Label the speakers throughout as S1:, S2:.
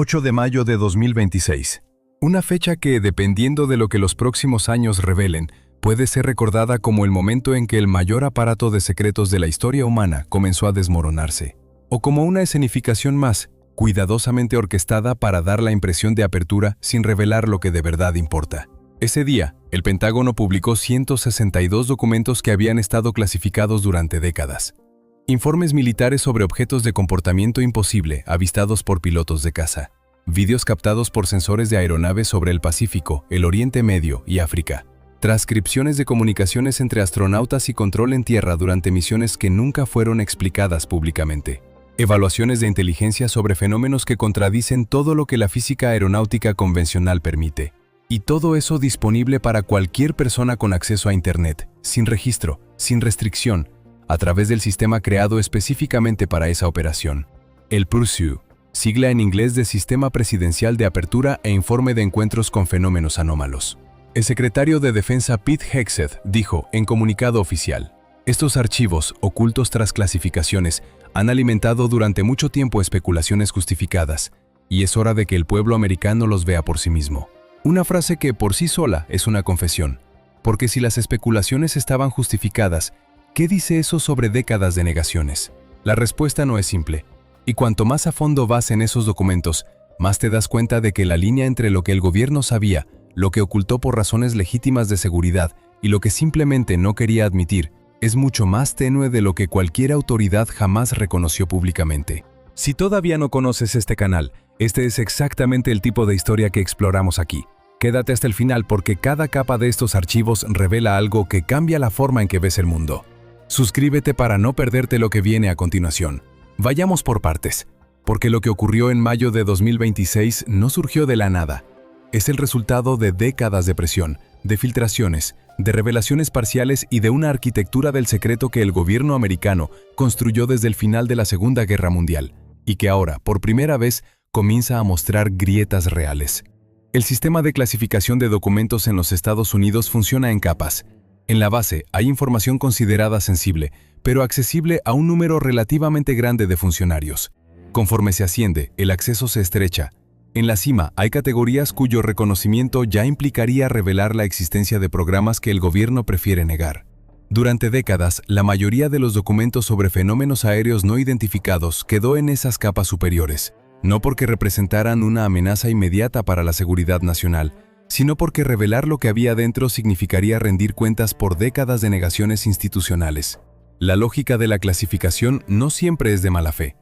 S1: 8 de mayo de 2026. Una fecha que, dependiendo de lo que los próximos años revelen, puede ser recordada como el momento en que el mayor aparato de secretos de la historia humana comenzó a desmoronarse, o como una escenificación más, cuidadosamente orquestada para dar la impresión de apertura sin revelar lo que de verdad importa. Ese día, el Pentágono publicó 162 documentos que habían estado clasificados durante décadas. Informes militares sobre objetos de comportamiento imposible avistados por pilotos de caza. Vídeos captados por sensores de aeronaves sobre el Pacífico, el Oriente Medio y África. Transcripciones de comunicaciones entre astronautas y control en tierra durante misiones que nunca fueron explicadas públicamente. Evaluaciones de inteligencia sobre fenómenos que contradicen todo lo que la física aeronáutica convencional permite. Y todo eso disponible para cualquier persona con acceso a Internet, sin registro, sin restricción, a través del sistema creado específicamente para esa operación. El PURSUE, sigla en inglés de Sistema Presidencial de Apertura e Informe de Encuentros con Fenómenos Anómalos. El secretario de Defensa Pete Hegseth dijo en comunicado oficial: estos archivos, ocultos tras clasificaciones, han alimentado durante mucho tiempo especulaciones justificadas, y es hora de que el pueblo americano los vea por sí mismo. Una frase que por sí sola es una confesión, porque si las especulaciones estaban justificadas, ¿qué dice eso sobre décadas de negaciones? La respuesta no es simple, y cuanto más a fondo vas en esos documentos, más te das cuenta de que la línea entre lo que el gobierno sabía, lo que ocultó por razones legítimas de seguridad y lo que simplemente no quería admitir, es mucho más tenue de lo que cualquier autoridad jamás reconoció públicamente. Si todavía no conoces este canal, este es exactamente el tipo de historia que exploramos aquí. Quédate hasta el final porque cada capa de estos archivos revela algo que cambia la forma en que ves el mundo. Suscríbete para no perderte lo que viene a continuación. Vayamos por partes, porque lo que ocurrió en mayo de 2026 no surgió de la nada. Es el resultado de décadas de presión, de filtraciones, de revelaciones parciales y de una arquitectura del secreto que el gobierno americano construyó desde el final de la Segunda Guerra Mundial, y que ahora, por primera vez, comienza a mostrar grietas reales. El sistema de clasificación de documentos en los Estados Unidos funciona en capas. En la base hay información considerada sensible, pero accesible a un número relativamente grande de funcionarios. Conforme se asciende, el acceso se estrecha. En la cima hay categorías cuyo reconocimiento ya implicaría revelar la existencia de programas que el gobierno prefiere negar. Durante décadas, la mayoría de los documentos sobre fenómenos aéreos no identificados quedó en esas capas superiores, no porque representaran una amenaza inmediata para la seguridad nacional, sino porque revelar lo que había dentro significaría rendir cuentas por décadas de negaciones institucionales. La lógica de la clasificación no siempre es de mala fe.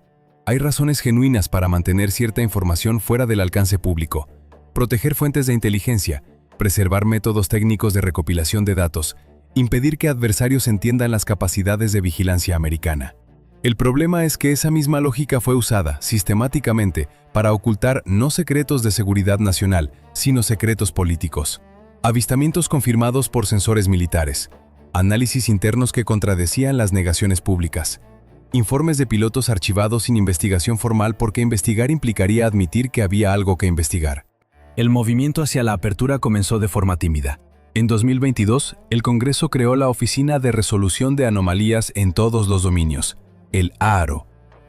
S1: Hay razones genuinas para mantener cierta información fuera del alcance público, proteger fuentes de inteligencia, preservar métodos técnicos de recopilación de datos, impedir que adversarios entiendan las capacidades de vigilancia americana. El problema es que esa misma lógica fue usada, sistemáticamente, para ocultar no secretos de seguridad nacional, sino secretos políticos. Avistamientos confirmados por sensores militares, análisis internos que contradecían las negaciones públicas, informes de pilotos archivados sin investigación formal porque investigar implicaría admitir que había algo que investigar. El movimiento hacia la apertura comenzó de forma tímida. En 2022, el Congreso creó la Oficina de Resolución de Anomalías en todos los dominios, el AARO,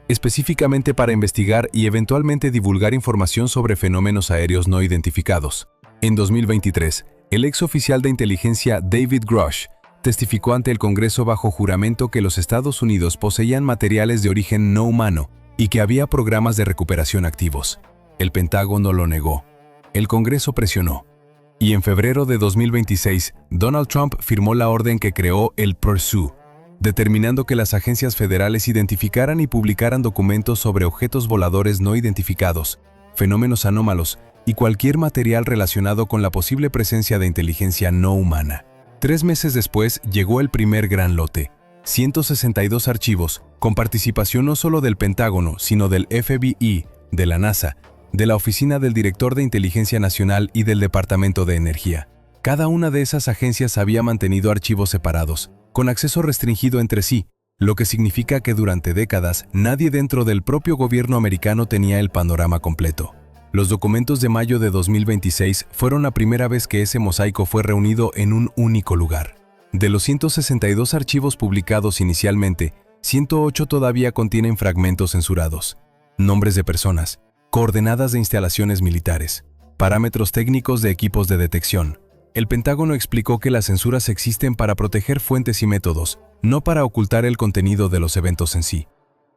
S1: específicamente para investigar y eventualmente divulgar información sobre fenómenos aéreos no identificados. En 2023, el ex oficial de inteligencia David Grush testificó ante el Congreso bajo juramento que los Estados Unidos poseían materiales de origen no humano y que había programas de recuperación activos. El Pentágono lo negó. El Congreso presionó. Y en febrero de 2026, Donald Trump firmó la orden que creó el PURSUE, determinando que las agencias federales identificaran y publicaran documentos sobre objetos voladores no identificados, fenómenos anómalos y cualquier material relacionado con la posible presencia de inteligencia no humana. 3 meses después llegó el primer gran lote, 162 archivos, con participación no solo del Pentágono, sino del FBI, de la NASA, de la Oficina del Director de Inteligencia Nacional y del Departamento de Energía. Cada una de esas agencias había mantenido archivos separados, con acceso restringido entre sí, lo que significa que durante décadas nadie dentro del propio gobierno americano tenía el panorama completo. Los documentos de mayo de 2026 fueron la primera vez que ese mosaico fue reunido en un único lugar. De los 162 archivos publicados inicialmente, 108 todavía contienen fragmentos censurados, nombres de personas, coordenadas de instalaciones militares, parámetros técnicos de equipos de detección. El Pentágono explicó que las censuras existen para proteger fuentes y métodos, no para ocultar el contenido de los eventos en sí.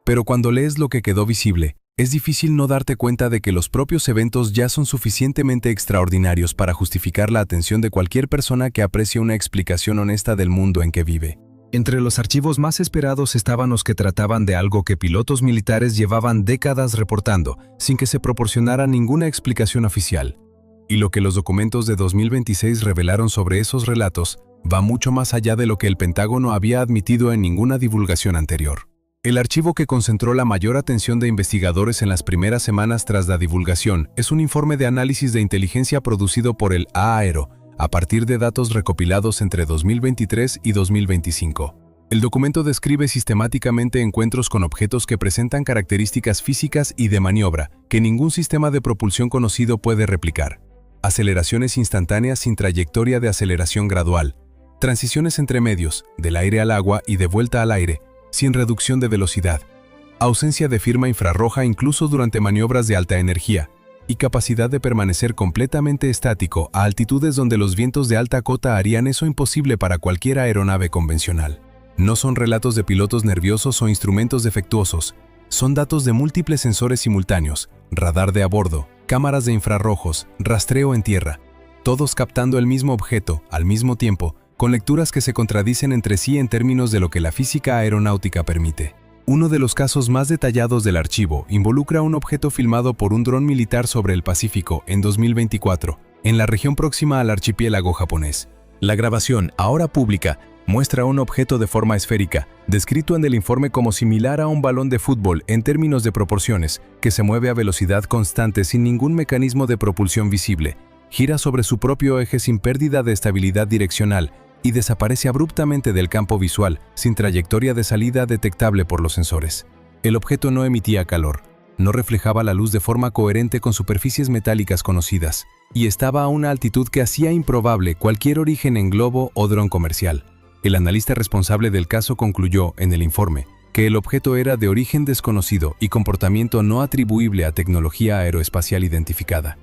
S1: Pero cuando lees lo que quedó visible, es difícil no darte cuenta de que los propios eventos ya son suficientemente extraordinarios para justificar la atención de cualquier persona que aprecie una explicación honesta del mundo en que vive. Entre los archivos más esperados estaban los que trataban de algo que pilotos militares llevaban décadas reportando, sin que se proporcionara ninguna explicación oficial. Y lo que los documentos de 2026 revelaron sobre esos relatos va mucho más allá de lo que el Pentágono había admitido en ninguna divulgación anterior. El archivo que concentró la mayor atención de investigadores en las primeras semanas tras la divulgación es un informe de análisis de inteligencia producido por el AARO, a partir de datos recopilados entre 2023 y 2025. El documento describe sistemáticamente encuentros con objetos que presentan características físicas y de maniobra que ningún sistema de propulsión conocido puede replicar. Aceleraciones instantáneas sin trayectoria de aceleración gradual, transiciones entre medios, del aire al agua y de vuelta al aire, sin reducción de velocidad, ausencia de firma infrarroja incluso durante maniobras de alta energía, y capacidad de permanecer completamente estático a altitudes donde los vientos de alta cota harían eso imposible para cualquier aeronave convencional. No son relatos de pilotos nerviosos o instrumentos defectuosos, son datos de múltiples sensores simultáneos, radar de a bordo, cámaras de infrarrojos, rastreo en tierra, todos captando el mismo objeto, al mismo tiempo, con lecturas que se contradicen entre sí en términos de lo que la física aeronáutica permite. Uno de los casos más detallados del archivo involucra un objeto filmado por un dron militar sobre el Pacífico en 2024, en la región próxima al archipiélago japonés. La grabación, ahora pública, muestra un objeto de forma esférica, descrito en el informe como similar a un balón de fútbol en términos de proporciones, que se mueve a velocidad constante sin ningún mecanismo de propulsión visible, gira sobre su propio eje sin pérdida de estabilidad direccional y desaparece abruptamente del campo visual, sin trayectoria de salida detectable por los sensores. El objeto no emitía calor, no reflejaba la luz de forma coherente con superficies metálicas conocidas, y estaba a una altitud que hacía improbable cualquier origen en globo o dron comercial. El analista responsable del caso concluyó, en el informe, que el objeto era de origen desconocido y comportamiento no atribuible a tecnología aeroespacial identificada.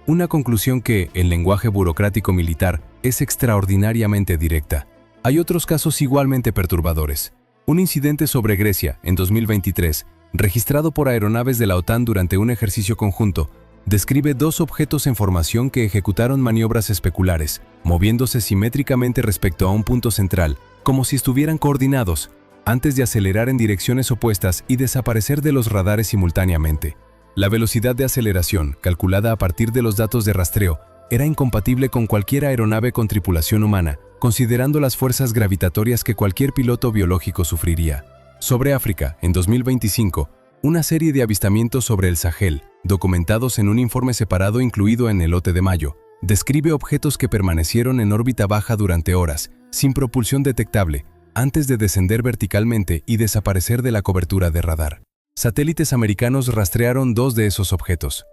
S1: Una conclusión que, en lenguaje burocrático militar, es extraordinariamente directa. Hay otros casos igualmente perturbadores. Un incidente sobre Grecia, en 2023, registrado por aeronaves de la OTAN durante un ejercicio conjunto, describe dos objetos en formación que ejecutaron maniobras especulares, moviéndose simétricamente respecto a un punto central, como si estuvieran coordinados, antes de acelerar en direcciones opuestas y desaparecer de los radares simultáneamente. La velocidad de aceleración, calculada a partir de los datos de rastreo, era incompatible con cualquier aeronave con tripulación humana, considerando las fuerzas gravitatorias que cualquier piloto biológico sufriría. Sobre África, en 2025, una serie de avistamientos sobre el Sahel, documentados en un informe separado incluido en el lote de mayo, describe objetos que permanecieron en órbita baja durante horas, sin propulsión detectable, antes de descender verticalmente y desaparecer de la cobertura de radar. Satélites americanos rastrearon dos de esos objetos.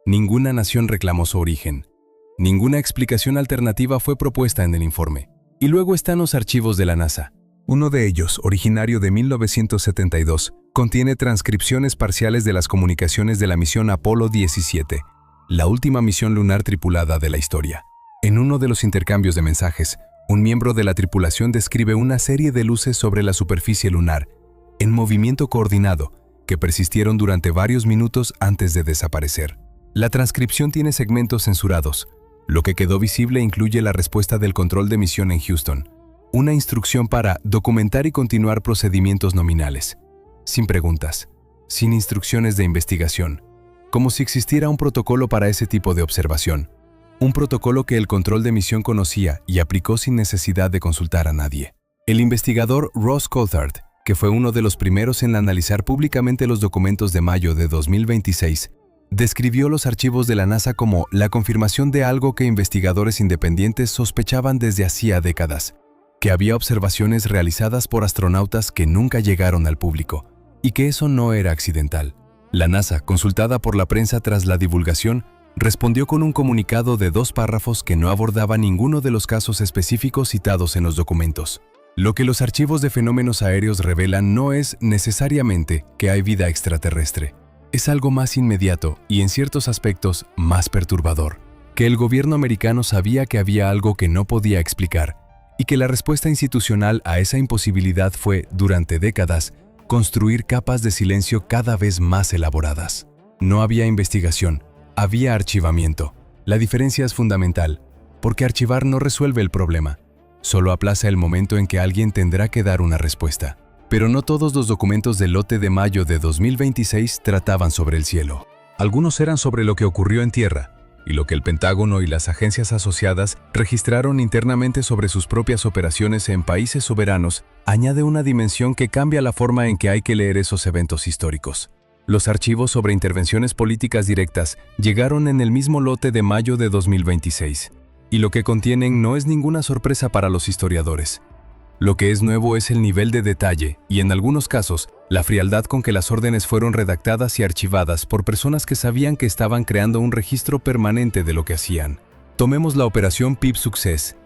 S1: Ninguna nación reclamó su origen. Ninguna explicación alternativa fue propuesta en el informe. Y luego están los archivos de la NASA. Uno de ellos, originario de 1972, contiene transcripciones parciales de las comunicaciones de la misión Apolo 17, la última misión lunar tripulada de la historia. En uno de los intercambios de mensajes, un miembro de la tripulación describe una serie de luces sobre la superficie lunar, en movimiento coordinado, que persistieron durante varios minutos antes de desaparecer. La transcripción tiene segmentos censurados. Lo que quedó visible incluye la respuesta del control de misión en Houston, una instrucción para documentar y continuar procedimientos nominales, sin preguntas, sin instrucciones de investigación, como si existiera un protocolo para ese tipo de observación, un protocolo que el control de misión conocía y aplicó sin necesidad de consultar a nadie. El investigador Ross Coulthard, que fue uno de los primeros en analizar públicamente los documentos de mayo de 2026, describió los archivos de la NASA como la confirmación de algo que investigadores independientes sospechaban desde hacía décadas, que había observaciones realizadas por astronautas que nunca llegaron al público, y que eso no era accidental. La NASA, consultada por la prensa tras la divulgación, respondió con un comunicado de 2 párrafos que no abordaba ninguno de los casos específicos citados en los documentos. Lo que los archivos de fenómenos aéreos revelan no es necesariamente que hay vida extraterrestre. Es algo más inmediato y en ciertos aspectos más perturbador, que el gobierno americano sabía que había algo que no podía explicar y que la respuesta institucional a esa imposibilidad fue, durante décadas, construir capas de silencio cada vez más elaboradas. No había investigación, había archivamiento. La diferencia es fundamental, porque archivar no resuelve el problema, solo aplaza el momento en que alguien tendrá que dar una respuesta. Pero no todos los documentos del lote de mayo de 2026 trataban sobre el cielo. Algunos eran sobre lo que ocurrió en tierra, y lo que el Pentágono y las agencias asociadas registraron internamente sobre sus propias operaciones en países soberanos, añade una dimensión que cambia la forma en que hay que leer esos eventos históricos. Los archivos sobre intervenciones políticas directas llegaron en el mismo lote de mayo de 2026, y lo que contienen no es ninguna sorpresa para los historiadores. Lo que es nuevo es el nivel de detalle y, en algunos casos, la frialdad con que las órdenes fueron redactadas y archivadas por personas que sabían que estaban creando un registro permanente de lo que hacían. Tomemos la operación PIB Success,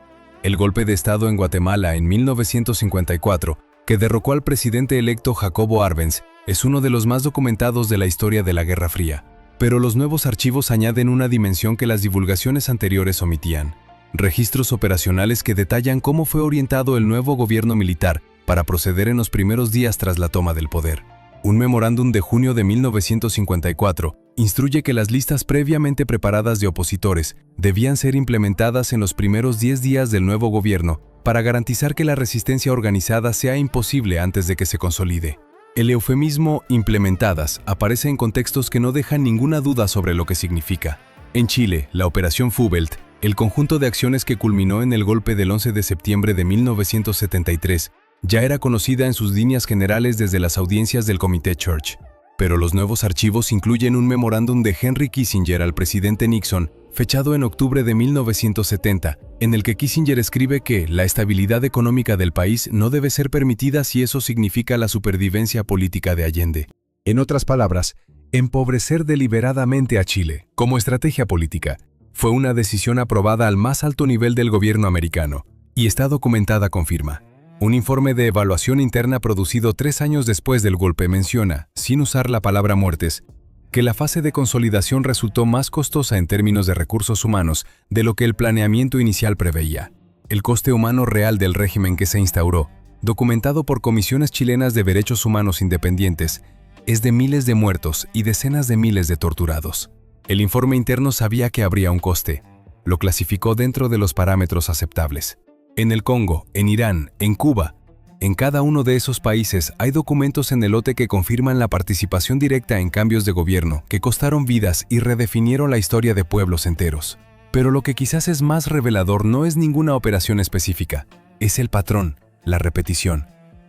S1: el golpe de Estado en Guatemala en 1954, que derrocó al presidente electo Jacobo Arbenz, es uno de los más documentados de la historia de la Guerra Fría. Pero los nuevos archivos añaden una dimensión que las divulgaciones anteriores omitían. Registros operacionales que detallan cómo fue orientado el nuevo gobierno militar para proceder en los primeros días tras la toma del poder. Un memorándum de junio de 1954 instruye que las listas previamente preparadas de opositores debían ser implementadas en los primeros 10 días del nuevo gobierno para garantizar que la resistencia organizada sea imposible antes de que se consolide. El eufemismo «implementadas» aparece en contextos que no dejan ninguna duda sobre lo que significa. En Chile, la Operación Fubelt, el conjunto de acciones que culminó en el golpe del 11 de septiembre de 1973, ya era conocida en sus líneas generales desde las audiencias del Comité Church. Pero los nuevos archivos incluyen un memorándum de Henry Kissinger al presidente Nixon, fechado en octubre de 1970, en el que Kissinger escribe que la estabilidad económica del país no debe ser permitida si eso significa la supervivencia política de Allende. En otras palabras, empobrecer deliberadamente a Chile, como estrategia política, fue una decisión aprobada al más alto nivel del gobierno americano, y está documentada con firma. Un informe de evaluación interna producido 3 años después del golpe menciona, sin usar la palabra muertes, que la fase de consolidación resultó más costosa en términos de recursos humanos de lo que el planeamiento inicial preveía. El coste humano real del régimen que se instauró, documentado por comisiones chilenas de derechos humanos independientes, es de miles de muertos y decenas de miles de torturados. El informe interno sabía que habría un coste. Lo clasificó dentro de los parámetros aceptables. En el Congo, en Irán, en Cuba, en cada uno de esos países hay documentos en el lote que confirman la participación directa en cambios de gobierno que costaron vidas y redefinieron la historia de pueblos enteros. Pero lo que quizás es más revelador no es ninguna operación específica, es el patrón, la repetición,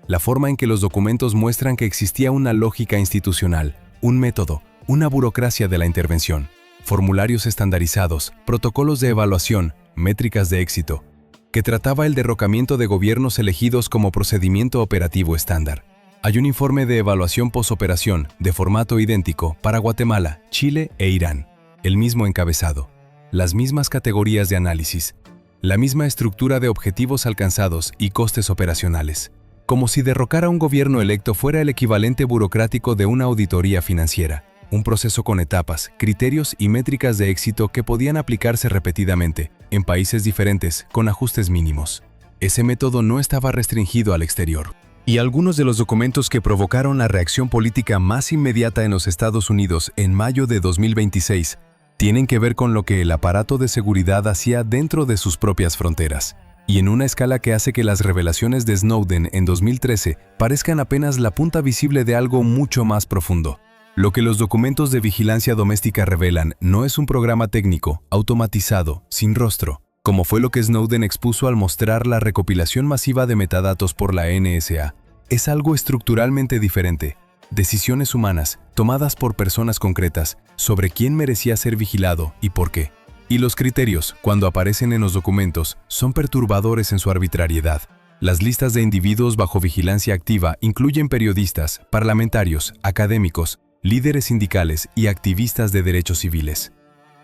S1: la forma en que los documentos muestran que existía una lógica institucional, un método, una burocracia de la intervención, formularios estandarizados, protocolos de evaluación, métricas de éxito, que trataba el derrocamiento de gobiernos elegidos como procedimiento operativo estándar. Hay un informe de evaluación posoperación de formato idéntico para Guatemala, Chile e Irán, el mismo encabezado, las mismas categorías de análisis, la misma estructura de objetivos alcanzados y costes operacionales, como si derrocar a un gobierno electo fuera el equivalente burocrático de una auditoría financiera. Un proceso con etapas, criterios y métricas de éxito que podían aplicarse repetidamente, en países diferentes, con ajustes mínimos. Ese método no estaba restringido al exterior. Y algunos de los documentos que provocaron la reacción política más inmediata en los Estados Unidos en mayo de 2026 tienen que ver con lo que el aparato de seguridad hacía dentro de sus propias fronteras, y en una escala que hace que las revelaciones de Snowden en 2013 parezcan apenas la punta visible de algo mucho más profundo. Lo que los documentos de vigilancia doméstica revelan no es un programa técnico, automatizado, sin rostro, como fue lo que Snowden expuso al mostrar la recopilación masiva de metadatos por la NSA. Es algo estructuralmente diferente. Decisiones humanas, tomadas por personas concretas, sobre quién merecía ser vigilado y por qué. Y los criterios, cuando aparecen en los documentos, son perturbadores en su arbitrariedad. Las listas de individuos bajo vigilancia activa incluyen periodistas, parlamentarios, académicos, líderes sindicales y activistas de derechos civiles.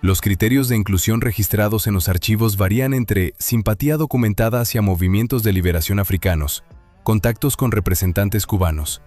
S1: Los criterios de inclusión registrados en los archivos varían entre simpatía documentada hacia movimientos de liberación africanos, contactos con representantes cubanos,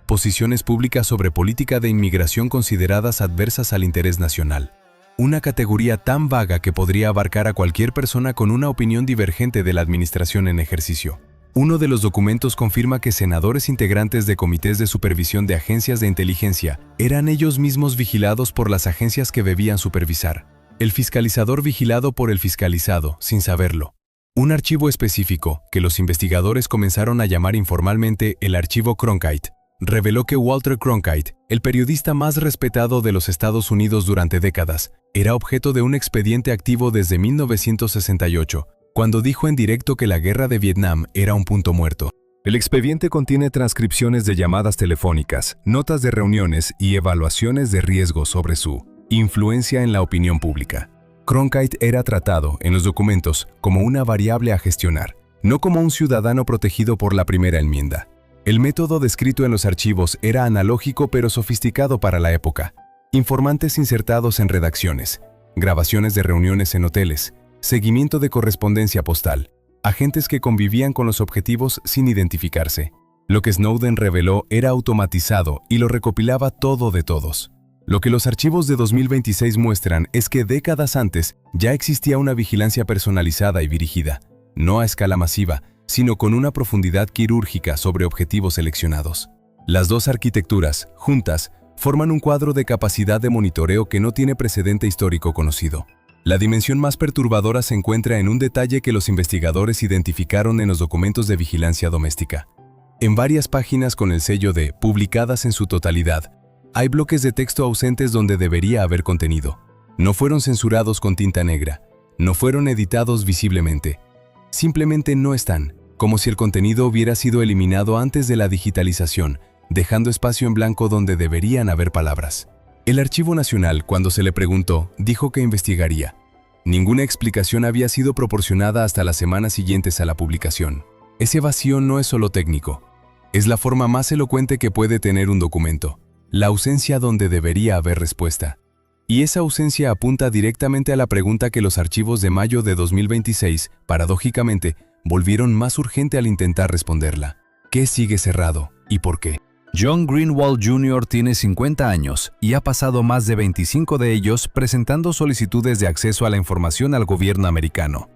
S1: posiciones públicas sobre política de inmigración consideradas adversas al interés nacional. Una categoría tan vaga que podría abarcar a cualquier persona con una opinión divergente de la administración en ejercicio. Uno de los documentos confirma que senadores integrantes de comités de supervisión de agencias de inteligencia eran ellos mismos vigilados por las agencias que debían supervisar. El fiscalizador vigilado por el fiscalizado, sin saberlo. Un archivo específico, que los investigadores comenzaron a llamar informalmente el archivo Cronkite, reveló que Walter Cronkite, el periodista más respetado de los Estados Unidos durante décadas, era objeto de un expediente activo desde 1968, cuando dijo en directo que la guerra de Vietnam era un punto muerto. El expediente contiene transcripciones de llamadas telefónicas, notas de reuniones y evaluaciones de riesgo sobre su influencia en la opinión pública. Cronkite era tratado, en los documentos, como una variable a gestionar, no como un ciudadano protegido por la primera enmienda. El método descrito en los archivos era analógico pero sofisticado para la época. Informantes insertados en redacciones, grabaciones de reuniones en hoteles, seguimiento de correspondencia postal, agentes que convivían con los objetivos sin identificarse. Lo que Snowden reveló era automatizado y lo recopilaba todo de todos. Lo que los archivos de 2026 muestran es que décadas antes ya existía una vigilancia personalizada y dirigida, no a escala masiva, sino con una profundidad quirúrgica sobre objetivos seleccionados. Las dos arquitecturas, juntas, forman un cuadro de capacidad de monitoreo que no tiene precedente histórico conocido. La dimensión más perturbadora se encuentra en un detalle que los investigadores identificaron en los documentos de vigilancia doméstica. En varias páginas con el sello de «publicadas en su totalidad», hay bloques de texto ausentes donde debería haber contenido. No fueron censurados con tinta negra, no fueron editados visiblemente. Simplemente no están, como si el contenido hubiera sido eliminado antes de la digitalización, dejando espacio en blanco donde deberían haber palabras. El Archivo Nacional, cuando se le preguntó, dijo que investigaría. Ninguna explicación había sido proporcionada hasta las semanas siguientes a la publicación. Ese vacío no es solo técnico. Es la forma más elocuente que puede tener un documento. La ausencia donde debería haber respuesta. Y esa ausencia apunta directamente a la pregunta que los archivos de mayo de 2026, paradójicamente, volvieron más urgente al intentar responderla. ¿Qué sigue cerrado y por qué?
S2: John Greenwald Jr. tiene 50 años y ha pasado más de 25 de ellos presentando solicitudes de acceso a la información al gobierno americano.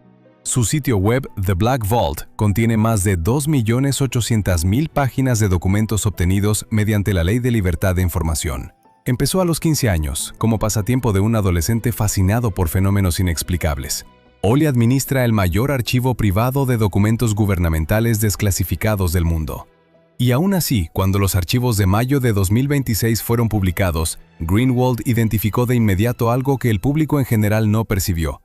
S2: Su sitio web, The Black Vault, contiene más de 2.800.000 páginas de documentos obtenidos mediante la Ley de Libertad de Información. Empezó a los 15 años, como pasatiempo de un adolescente fascinado por fenómenos inexplicables. Hoy administra el mayor archivo privado de documentos gubernamentales desclasificados del mundo. Y aún así, cuando los archivos de mayo de 2026 fueron publicados, Greenwald identificó de inmediato algo que el público en general no percibió.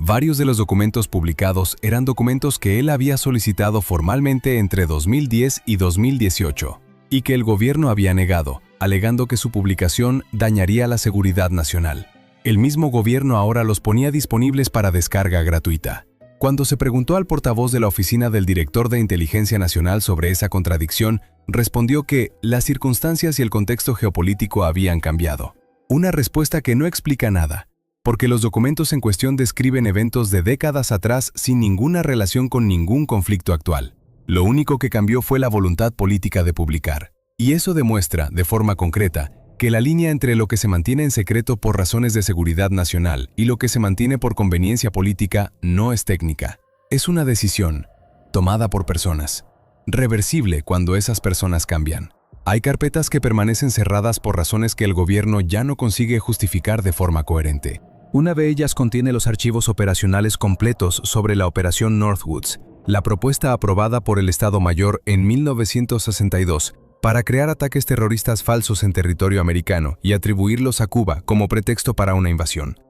S2: Varios de los documentos publicados eran documentos que él había solicitado formalmente entre 2010 y 2018, y que el gobierno había negado, alegando que su publicación dañaría la seguridad nacional. El mismo gobierno ahora los ponía disponibles para descarga gratuita. Cuando se preguntó al portavoz de la oficina del director de Inteligencia Nacional sobre esa contradicción, respondió que las circunstancias y el contexto geopolítico habían cambiado. Una respuesta que no explica nada, porque los documentos en cuestión describen eventos de décadas atrás sin ninguna relación con ningún conflicto actual. Lo único que cambió fue la voluntad política de publicar. Y eso demuestra, de forma concreta, que la línea entre lo que se mantiene en secreto por razones de seguridad nacional y lo que se mantiene por conveniencia política no es técnica. Es una decisión, tomada por personas, reversible cuando esas personas cambian. Hay carpetas que permanecen cerradas por razones que el gobierno ya no consigue justificar de forma coherente. Una de ellas contiene los archivos operacionales completos sobre la Operación Northwoods, la propuesta aprobada por el Estado Mayor en 1962, para crear ataques terroristas falsos en territorio americano y atribuirlos a Cuba como pretexto para una invasión.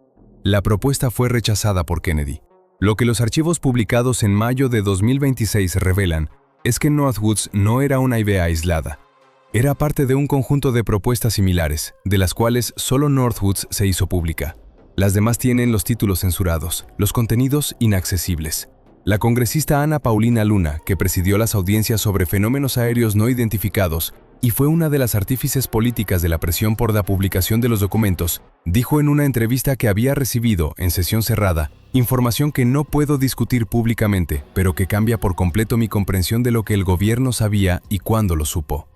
S2: La propuesta fue rechazada por Kennedy. Lo que los archivos publicados en mayo de 2026 revelan es que Northwoods no era una idea aislada. Era parte de un conjunto de propuestas similares, de las cuales solo Northwoods se hizo pública. Las demás tienen los títulos censurados, los contenidos inaccesibles. La congresista Ana Paulina Luna, que presidió las audiencias sobre fenómenos aéreos no identificados y fue una de las artífices políticas de la presión por la publicación de los documentos, dijo en una entrevista que había recibido, en sesión cerrada, información que no puedo discutir públicamente, pero que cambia por completo mi comprensión de lo que el gobierno sabía y cuándo lo supo.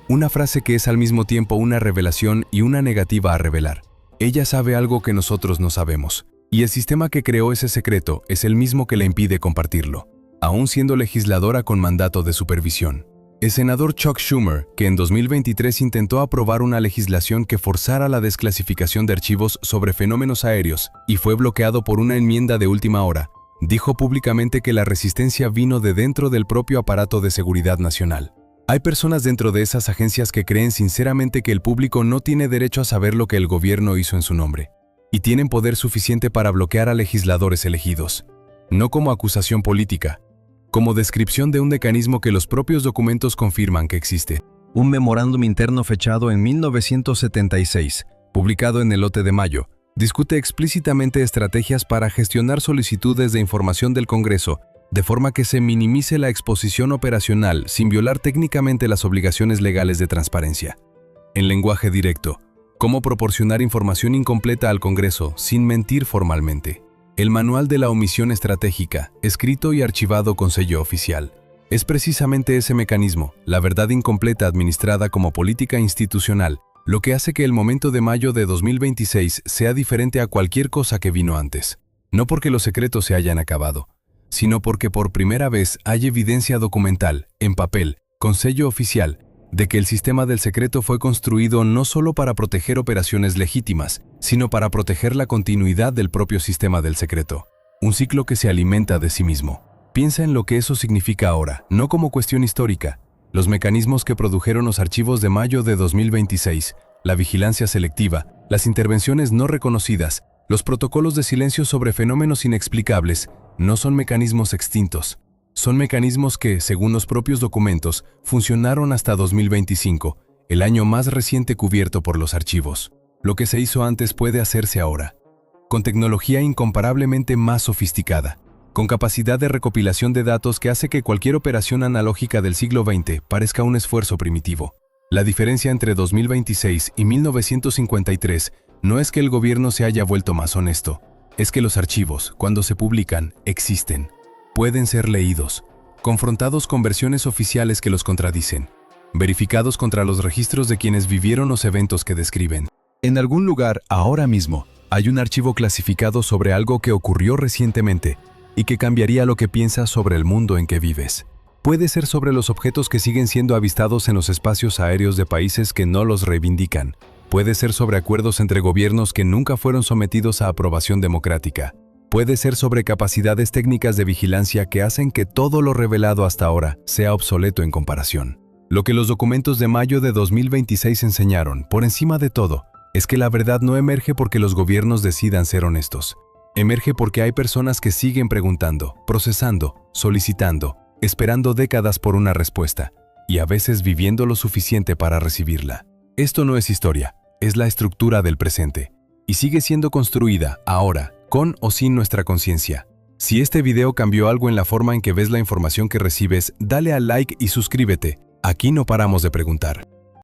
S1: Una frase que es al mismo tiempo una revelación y una negativa a revelar. Ella sabe algo que nosotros no sabemos, y el sistema que creó ese secreto es el mismo que le impide compartirlo, aún siendo legisladora con mandato de supervisión. El senador Chuck Schumer, que en 2023 intentó aprobar una legislación que forzara la desclasificación de archivos sobre fenómenos aéreos y fue bloqueado por una enmienda de última hora, dijo públicamente que la resistencia vino de dentro del propio aparato de seguridad nacional. Hay personas dentro de esas agencias que creen sinceramente que el público no tiene derecho a saber lo que el gobierno hizo en su nombre, y tienen poder suficiente para bloquear a legisladores elegidos, no como acusación política, como descripción de un mecanismo que los propios documentos confirman que existe. Un memorándum interno fechado en 1976, publicado en el Lote de Mayo, discute explícitamente estrategias para gestionar solicitudes de información del Congreso de forma que se minimice la exposición operacional sin violar técnicamente las obligaciones legales de transparencia. En lenguaje directo, cómo proporcionar información incompleta al Congreso sin mentir formalmente. El Manual de la Omisión Estratégica, escrito y archivado con sello oficial. Es precisamente ese mecanismo, la verdad incompleta administrada como política institucional, lo que hace que el momento de mayo de 2026 sea diferente a cualquier cosa que vino antes. No porque los secretos se hayan acabado, sino porque por primera vez hay evidencia documental, en papel, con sello oficial, de que el sistema del secreto fue construido no solo para proteger operaciones legítimas, sino para proteger la continuidad del propio sistema del secreto. Un ciclo que se alimenta de sí mismo. Piensa en lo que eso significa ahora, no como cuestión histórica. Los mecanismos que produjeron los archivos de mayo de 2026, la vigilancia selectiva, las intervenciones no reconocidas, los protocolos de silencio sobre fenómenos inexplicables, no son mecanismos extintos. Son mecanismos que, según los propios documentos, funcionaron hasta 2025, el año más reciente cubierto por los archivos. Lo que se hizo antes puede hacerse ahora, con tecnología incomparablemente más sofisticada, con capacidad de recopilación de datos que hace que cualquier operación analógica del siglo XX parezca un esfuerzo primitivo. La diferencia entre 2026 y 1953 no es que el gobierno se haya vuelto más honesto, es que los archivos, cuando se publican, existen. Pueden ser leídos, confrontados con versiones oficiales que los contradicen, verificados contra los registros de quienes vivieron los eventos que describen. En algún lugar, ahora mismo, hay un archivo clasificado sobre algo que ocurrió recientemente y que cambiaría lo que piensas sobre el mundo en que vives. Puede ser sobre los objetos que siguen siendo avistados en los espacios aéreos de países que no los reivindican. Puede ser sobre acuerdos entre gobiernos que nunca fueron sometidos a aprobación democrática. Puede ser sobre capacidades técnicas de vigilancia que hacen que todo lo revelado hasta ahora sea obsoleto en comparación. Lo que los documentos de mayo de 2026 enseñaron, por encima de todo, es que la verdad no emerge porque los gobiernos decidan ser honestos. Emerge porque hay personas que siguen preguntando, procesando, solicitando, esperando décadas por una respuesta, y a veces viviendo lo suficiente para recibirla. Esto no es historia, es la estructura del presente, y sigue siendo construida, ahora, con o sin nuestra conciencia. Si este video cambió algo en la forma en que ves la información que recibes, dale al like y suscríbete. Aquí no paramos de preguntar.